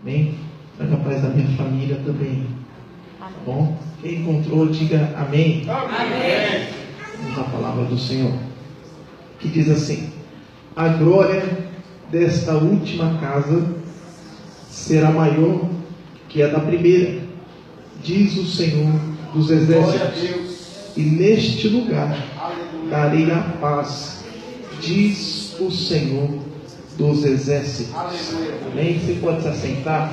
Amém? Traga paz da minha família também. Tá bom? Quem encontrou, diga amém. Amém. Vamos à palavra do Senhor, que diz assim: a glória desta última casa será maior que a da primeira, diz o Senhor dos exércitos, e neste lugar darei a paz, diz o Senhor dos exércitos. Amém? Você pode se assentar,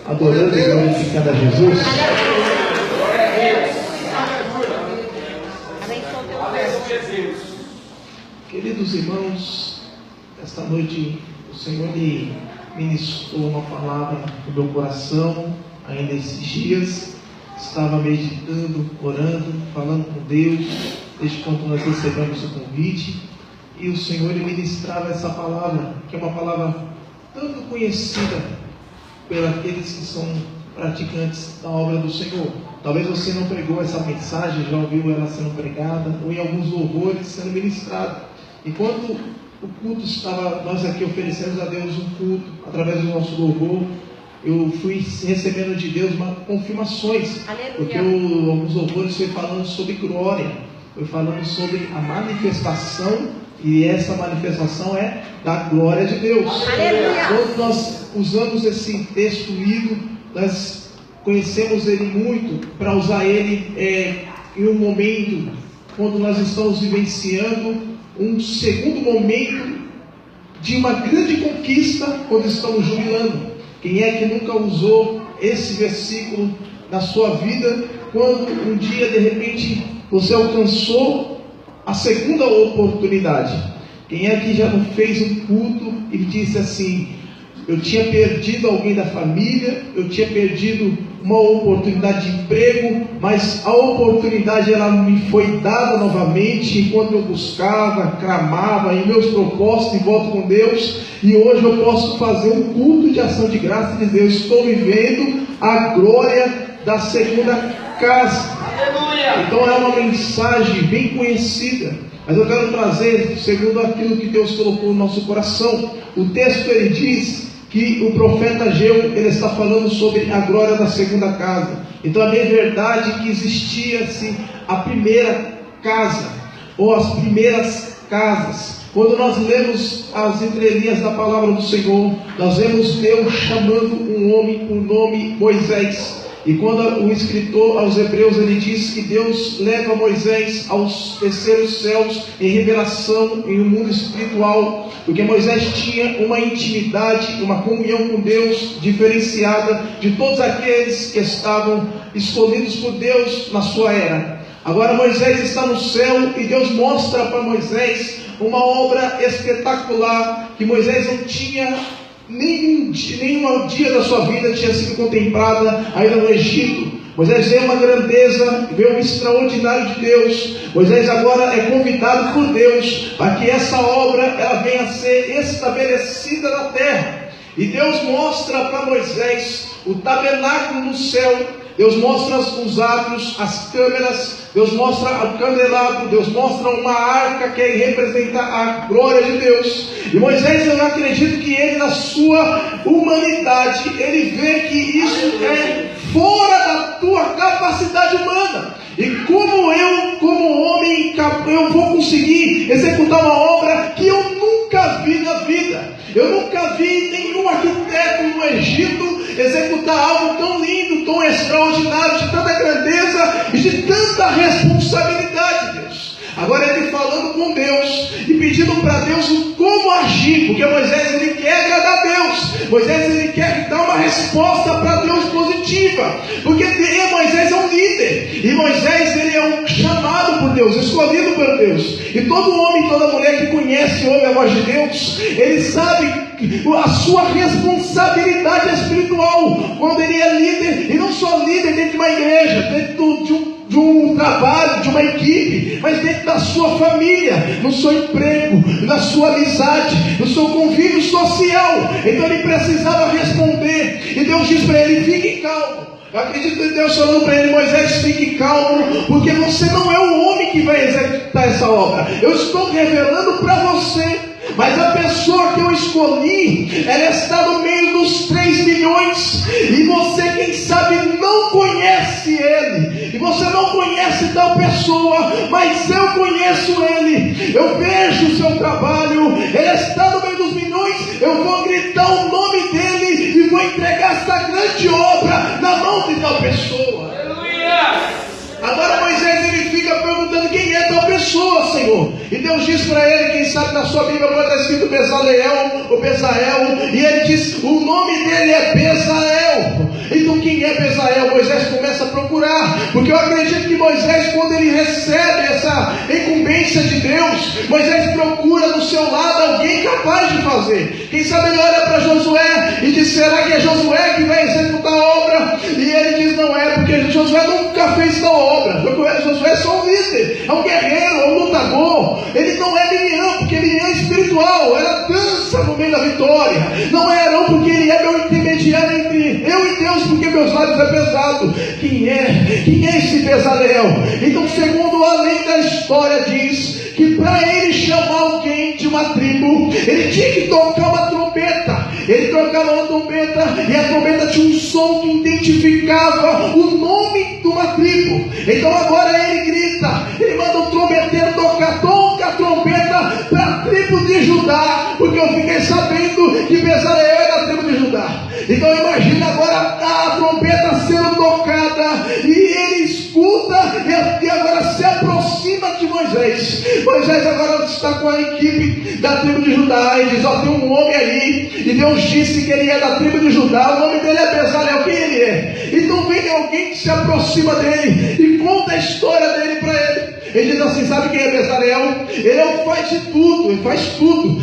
adorando e glorificando a Jesus. Queridos irmãos, esta noite o Senhor me ministrou uma palavra no meu coração. Ainda esses dias estava meditando, orando, falando com Deus, desde quando nós recebemos o convite, e o Senhor ministrava essa palavra, que é uma palavra tanto conhecida por aqueles que são praticantes da obra do Senhor. Talvez você não pregou essa mensagem, já ouviu ela sendo pregada, ou em alguns louvores sendo ministrada. Enquanto o culto estava, nós aqui oferecemos a Deus um culto, através do nosso louvor, eu fui recebendo de Deus confirmações. Aleluia. Porque alguns louvores foi falando sobre glória, foi falando sobre a manifestação, e essa manifestação é da glória de Deus. Aleluia. Quando nós usamos esse texto lido, nós conhecemos ele muito para usar ele em um momento quando nós estamos vivenciando um segundo momento de uma grande conquista, quando estamos jubilando. Quem é que nunca usou esse versículo na sua vida, quando um dia de repente você alcançou a segunda oportunidade? Quem é que já não fez um culto e disse assim: eu tinha perdido alguém da família, eu tinha perdido uma oportunidade de emprego, mas a oportunidade ela me foi dada novamente enquanto eu buscava, clamava em meus propósitos de volta com Deus, e hoje eu posso fazer um culto de ação de graça de Deus. Estou vivendo a glória da segunda casa. Aleluia. Então é uma mensagem bem conhecida, mas eu quero trazer segundo aquilo que Deus colocou no nosso coração. O texto ele diz que o profeta Ageu, ele está falando sobre a glória da segunda casa. Então é bem verdade que existia assim a primeira casa, ou as primeiras casas. Quando nós lemos as entrelinhas da palavra do Senhor, nós vemos Deus chamando um homem por nome Moisés. E quando o escritor aos Hebreus ele diz que Deus leva Moisés aos terceiros céus em revelação em um mundo espiritual, porque Moisés tinha uma intimidade, uma comunhão com Deus diferenciada de todos aqueles que estavam escolhidos por Deus na sua era. Agora Moisés está no céu e Deus mostra para Moisés uma obra espetacular que Moisés não tinha. Nenhum dia da sua vida tinha sido contemplada ainda no Egito. Moisés vê uma grandeza, vê um extraordinário de Deus. Moisés agora é convidado por Deus para que essa obra ela venha a ser estabelecida na terra. E Deus mostra para Moisés o tabernáculo no céu. Deus mostra os átrios, as câmeras, Deus mostra o candelabro, Deus mostra uma arca que representa a glória de Deus. E Moisés, eu acredito que ele, na sua humanidade, ele vê que isso é fora da tua capacidade humana. E como eu, como homem, eu vou conseguir executar uma obra que eu nunca vi na vida. Eu nunca vi nenhum arquiteto no Egito executar algo tão lindo, tão extraordinário, de tanta grandeza e de tanta responsabilidade, Deus. Agora ele falando com Deus e pedindo para Deus como agir, porque Moisés ele quer agradar a Deus. Moisés ele quer dar uma resposta para Deus positiva, porque Moisés é um líder, e Moisés ele é um chamado por Deus, escolhido por Deus. E todo homem, toda mulher que conhece e ouve a voz de Deus, ele sabe a sua responsabilidade espiritual quando ele é líder, e não só líder dentro de uma igreja, dentro de um trabalho, de uma equipe, mas dentro da sua família, no seu emprego, na sua amizade, no seu convívio social. Então ele precisava responder, e Deus diz para ele: fique calmo. Eu acredito que Deus falou para ele: Moisés, fique calmo, porque você não é o homem que vai executar essa obra. Eu estou revelando para você. Mas a pessoa que eu escolhi, ela está no meio dos 3 milhões conhece ele, e você não conhece tal pessoa, mas eu conheço ele, eu vejo o seu trabalho, ele está no meio dos milhões, eu vou gritar o nome dele e vou entregar essa grande obra na mão de tal pessoa. Agora Moisés ele fica perguntando quem é tal pessoa, Senhor. E Deus diz para ele, quem sabe na sua Bíblia pode estar escrito Bezaleel ou Bezael, e ele diz, o nome dele é Bezael. Então quem é Bezael? Moisés começa a procurar, porque eu acredito que Moisés, quando ele recebe essa incumbência de Deus, Moisés procura do seu lado alguém capaz de fazer. Quem sabe ele olha para Josué e diz, será que é Josué que vai executar a obra? E ele diz, não é, porque Josué nunca fez tal obra. Josué é só um líder, é um guerreiro, é um lutador. Ele não é Miriam, porque Miriam é espiritual, ela dança no meio da vitória. Não é Arão, porque ele é meu intermediário entre eu e Deus, porque meus lábios é pesado. Quem é esse Bezaleel? Então, segundo a lei da história diz que para ele chamar alguém de uma tribo, ele tinha que tocar uma trombeta. Ele tocava uma trombeta, e a trombeta tinha um som que identificava o nome de uma tribo. Então agora ele grita, ele manda o trombeteiro toca a trombeta para a tribo de Judá, porque eu fiquei sabendo que Bezaleel era a tribo de Judá. Então imagina agora a trombeta sendo tocada, e ele escuta, e agora se aproxima de Moisés. Moisés agora está com a equipe da tribo de Judá, e diz, tem um homem ali, e Deus disse que ele é da tribo de Judá, o nome dele é Bezaleel. Quem ele é? Então vem alguém que se aproxima dele, e conta a história dele para ele. Ele diz assim, sabe quem é Bezaleel? Ele é o faz de tudo, ele faz tudo.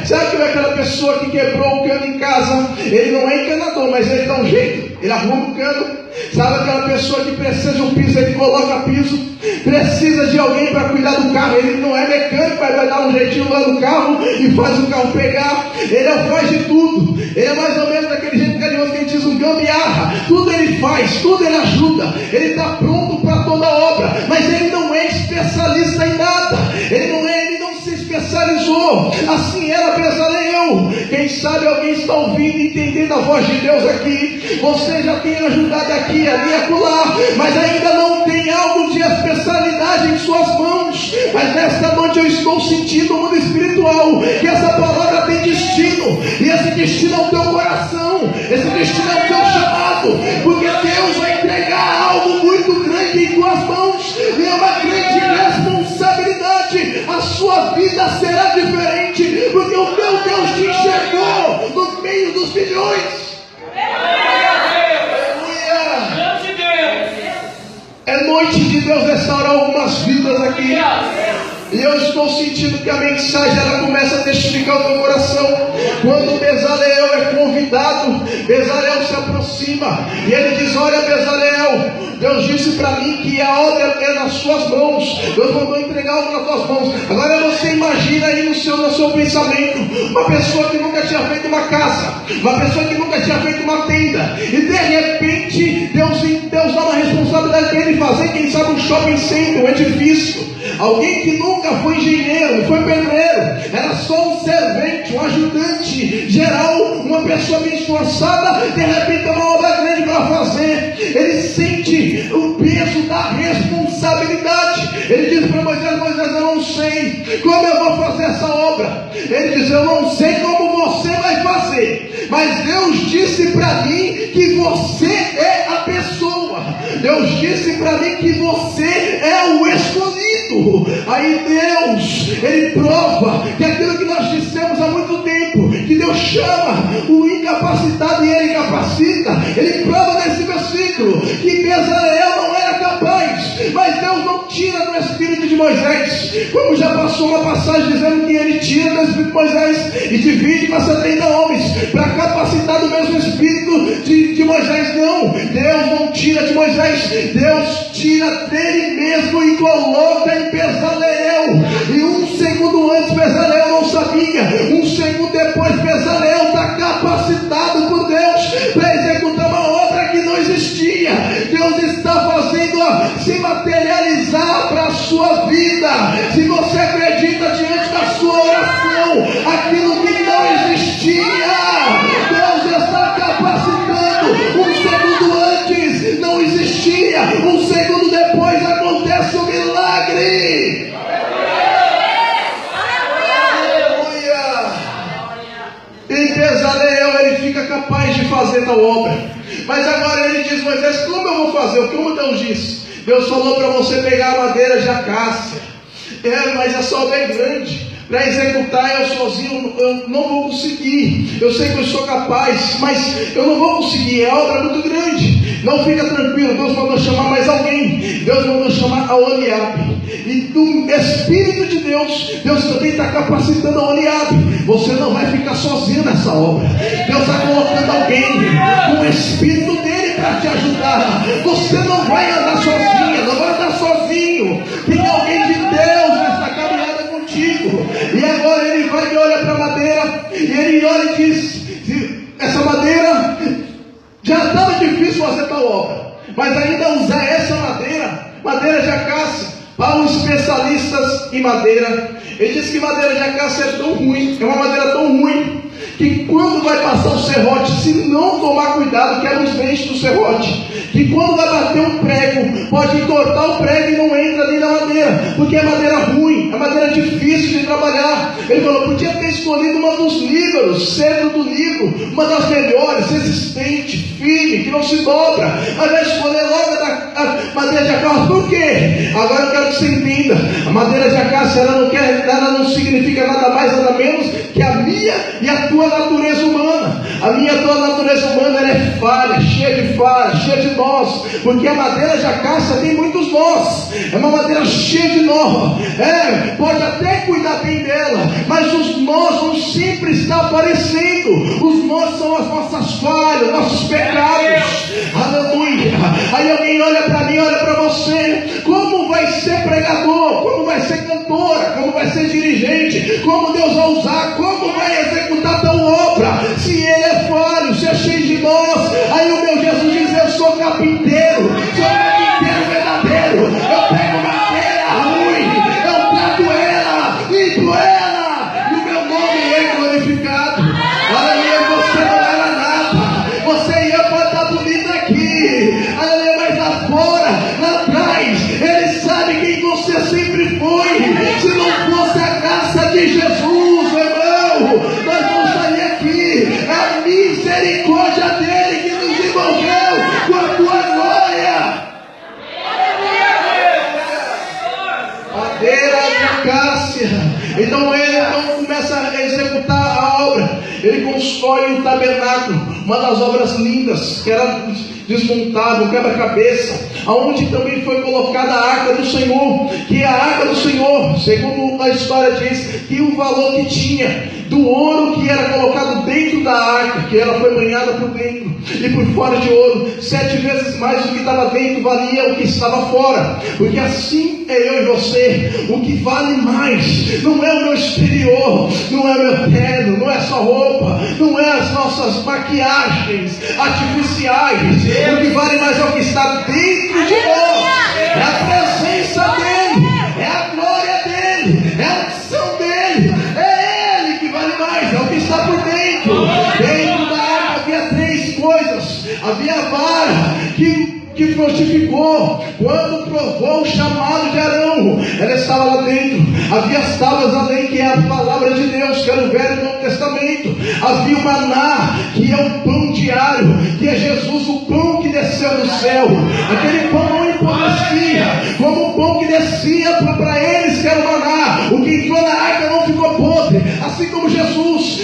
Sabe que é aquela pessoa que quebrou o cano em casa? Ele não é encanador, mas ele dá um jeito, ele arruma o cano. Sabe aquela pessoa que precisa de um piso, ele coloca piso. Precisa de alguém para cuidar do carro, ele não é mecânico, mas vai dar um jeitinho lá no carro e faz o carro pegar. Ele é o faz de tudo. Ele é mais ou menos daquele jeito carinhoso que a gente diz, um gambiarra. Tudo ele faz, tudo ele ajuda. Ele está pronto para toda obra, mas ele não é especialista em nada. Ele não se especializou. Assim era Bezaleel. Quem sabe alguém está ouvindo e entendendo a voz de Deus aqui. Você já tem ajudado aqui, ali e acolá, mas ainda não tem algo de especialidade em suas mãos. Mas nesta noite eu estou sentindo no mundo espiritual que essa palavra tem destino, e esse destino é o teu coração, esse destino é o teu chamado, porque Deus vai entregar algo muito grande em tuas mãos, e é uma grande responsabilidade. A sua vida será diferente, porque o teu Deus te enxergou no meio dos milhões. É noite de Deus restaurar algumas vidas aqui. E eu estou sentindo que a mensagem ela começa a testificar o teu coração. Quando Bezaleel é convidado, Bezaleel se aproxima e ele diz, olha Bezaleel, Deus disse para mim que a obra é nas suas mãos. Deus mandou entregar algo nas tuas mãos. Agora você imagina aí no seu pensamento, uma pessoa que nunca tinha feito uma casa, uma pessoa que nunca tinha feito uma tenda, e de repente Deus dá uma responsabilidade para ele fazer, quem sabe um shopping center, um edifício. Alguém que nunca foi engenheiro, não foi pedreiro, era só um servente, um ajudante geral, uma pessoa bem esforçada, de repente tem uma obra grande para fazer. Ele sente o peso da responsabilidade. Ele diz para Moisés, eu não sei como eu vou fazer essa obra. Ele diz, eu não sei como você vai fazer, mas Deus disse para mim que você é a pessoa. Deus disse para mim que você é o escolhido. Aí Deus, Ele prova que aquilo que nós dissemos há muito tempo, que Deus chama o incapacitado e Ele capacita. Ele prova nesse versículo que Bezaleel não era capaz, mas Deus não tira do espírito de Moisés, como já passou uma passagem dizendo que Ele tira do espírito de Moisés e divide para 70 homens, para capacitar do mesmo espírito de Moisés. Não, Deus não tira de Moisés, Deus tira dele mesmo e coloca em Bezaleel. E um segundo antes Bezaleel não sabia, um segundo depois Bezaleel está capacitado por Deus para executar uma obra que não existia. Deus está fazendo se materializar para a sua vida. Se você acredita diante da sua oração, aquilo que não existia, Deus está capacitando. Um segundo antes não existia, capaz de fazer tal obra. Mas agora ele diz: Moisés, como eu vou fazer? Como Deus disse? Deus falou para você pegar a madeira de acácia. Mas essa obra é grande. Para executar eu sozinho eu não vou conseguir. Eu sei que eu sou capaz, mas eu não vou conseguir. É obra muito grande. Não fica tranquilo. Deus mandou chamar mais alguém. Deus mandou chamar a Oliabe. E do Espírito de Deus, Deus também está capacitando a Oliabe. Você não vai ficar sozinho nessa obra. Deus está colocando alguém com o Espírito dele para te ajudar. Você não vai andar sozinha, não vai andar sozinho. Tem alguém de Deus nessa caminhada contigo. E agora ele vai e olha para a madeira, e ele olha e diz: essa madeira já estava difícil fazer tal obra, mas ainda usar essa madeira de acácia, para os especialistas em madeira, ele diz que madeira de acácia é tão ruim, é uma madeira tão ruim, que quando vai passar o serrote, se não tomar cuidado, quebra os dentes do serrote. Que quando vai bater um prego, pode entortar o prego e não entra ali na madeira, porque é madeira ruim, é madeira difícil de trabalhar. Ele falou: podia ter escolhido uma dos líbaros, cedro do Líbano, uma das melhores, resistente, firme, que não se dobra, ao invés de escolher logo a madeira de acácia. Por quê? Agora eu quero que você entenda: a madeira de acácia, ela não significa nada mais, nada menos que a minha e a tua natureza humana. A minha e a tua natureza humana, ela é falha, cheia de nós, porque a madeira de acácia tem muitos nós, é uma madeira cheia de nó, pode até cuidar bem dela, mas os nós vão sempre estar aparecendo. Os nós são as nossas falhas, nossos pecados. Aleluia. Aí alguém olha para mim, olha para você: como vai ser pregador, como vai ser cantora, como vai ser dirigente, como Deus vai usar, como vai executar tal obra, se ele é falho, se é cheio de nós? Aí o meu Jesus diz: eu sou carpinteiro verdadeiro. Eu pego madeira ruim, eu trato ela, limpo ela, e o meu nome é glorificado. Aleluia. Você não era nada, você ia para estar bonito aqui, aleluia, mas lá fora, lá atrás, ele sabe quem você sempre foi. Se não fosse a graça de Jesus, meu irmão, nós vamos sair aqui. É a misericórdia dele que nos envolveu com a tua glória. Madeira de acácia. Então ele começa a executar a obra. Ele constrói um tabernáculo, uma das obras lindas, que era desmontado, um quebra-cabeça, aonde também foi colocada a arca do Senhor, que é a arca do Senhor, segundo a história diz, que o valor que tinha do ouro que era colocado dentro da arca, que ela foi banhada por dentro e por fora de ouro, 7 vezes mais do que estava dentro valia o que estava fora, porque assim é eu e você. O que vale mais não é o meu exterior, não é o meu terno, não é só roupa, não é as nossas maquiagens artificiais. O que vale mais é o que está dentro de nós, é a presença dele, é a glória dele, é a unção dele, é ele que vale mais, é o que está por dentro. Dentro da arca havia 3 coisas: havia a vara que fortificou quando provou o chamado de Arão, ela estava lá dentro. Havia as tábuas além, que é a palavra de Deus, que era o Velho e Novo Testamento. Havia o maná, que é o pão diário, que é Jesus, o pão que desceu do céu. Aquele pão não empobrecia, como o pão que descia para eles, que era o maná. O que entrou na arca não ficou podre, assim como Jesus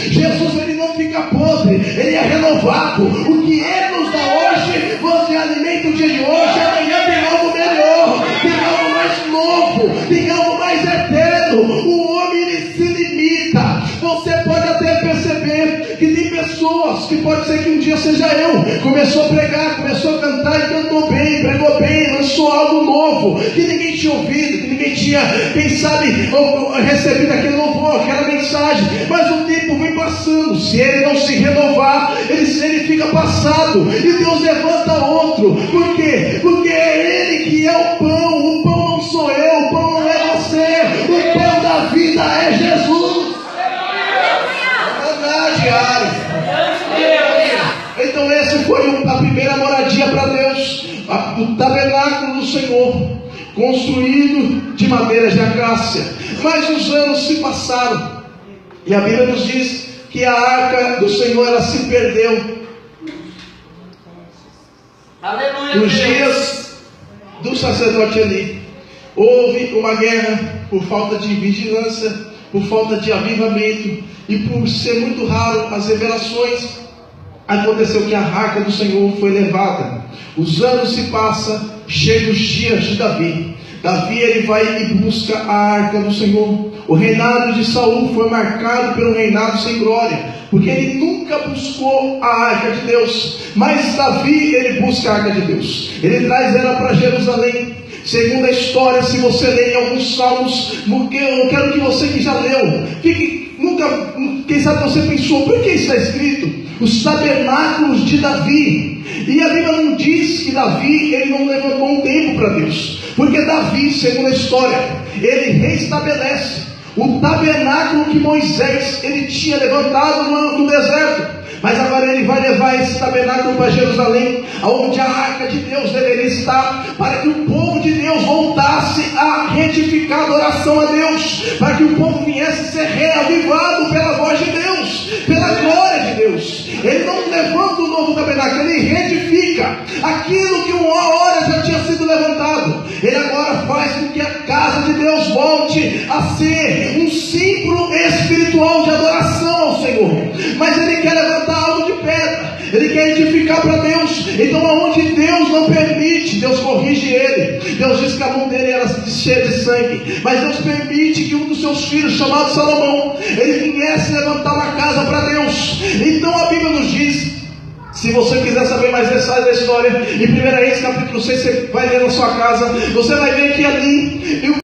ele não fica podre, ele é renovado. O que ele nos dá hoje, você alimenta o dia de hoje, amanhã tem algo melhor, tem algo mais novo, tem algo mais eterno. O homem, ele se limita. Você pode até perceber que tem pessoas, que pode ser que um dia seja eu, começou a pregar, começou a cantar e cantou bem, pregou bem, lançou algo novo, que ninguém tinha ouvido, que ninguém tinha, quem sabe, recebido aquele louvor, aquela mensagem, mas o tempo vem passando. Se ele não se renovar, ele fica passado, e Deus levanta outro. Por quê? Porque é ele que é o pão não sou eu, o pão não é você, o pão da vida é Jesus. Então essa foi a primeira moradia para Deus, o tabernáculo do Senhor, construído de madeira de acácia. Mas os anos se passaram, e a Bíblia nos diz que a arca do Senhor ela se perdeu. Aleluia. Nos dias do sacerdote Eli, houve uma guerra por falta de vigilância, por falta de avivamento e por ser muito raro as revelações. Aconteceu que a arca do Senhor foi levada. Os anos se passam, chegam os dias de Davi. Davi ele vai e busca a arca do Senhor. O reinado de Saul foi marcado pelo reinado sem glória, porque ele nunca buscou a arca de Deus. Mas Davi ele busca a arca de Deus. Ele traz ela para Jerusalém. Segundo a história, se você ler em alguns salmos, eu quero que você que já leu, quem sabe você pensou, por que está escrito? Os tabernáculos de Davi. E a Bíblia não diz que Davi ele não levantou um tempo para Deus, porque Davi, segundo a história, ele reestabelece o tabernáculo que Moisés ele tinha levantado no deserto. Mas agora ele vai levar esse tabernáculo para Jerusalém, onde a arca de Deus deveria estar, para que o povo de Deus voltasse a retificar a adoração a Deus, para que o povo viesse a ser reavivado pela voz de Deus, pela glória de Deus. Ele não levanta um novo tabernáculo, ele retifica aquilo que uma hora já tinha sido levantado. Ele agora faz com que a casa de Deus volte a ser um símbolo espiritual de adoração ao Senhor. Mas ele quer levantar algo de pedra, ele quer edificar para Deus. Então aonde Deus não permite, Deus corrige ele. Deus diz que a mão dele era cheia de sangue, mas Deus permite que um dos seus filhos, chamado Salomão, ele viesse levantar uma casa para Deus. Então a Bíblia nos diz, se você quiser saber mais detalhes da história, em 1 Reis capítulo 6, você vai ler na sua casa, você vai ver que ali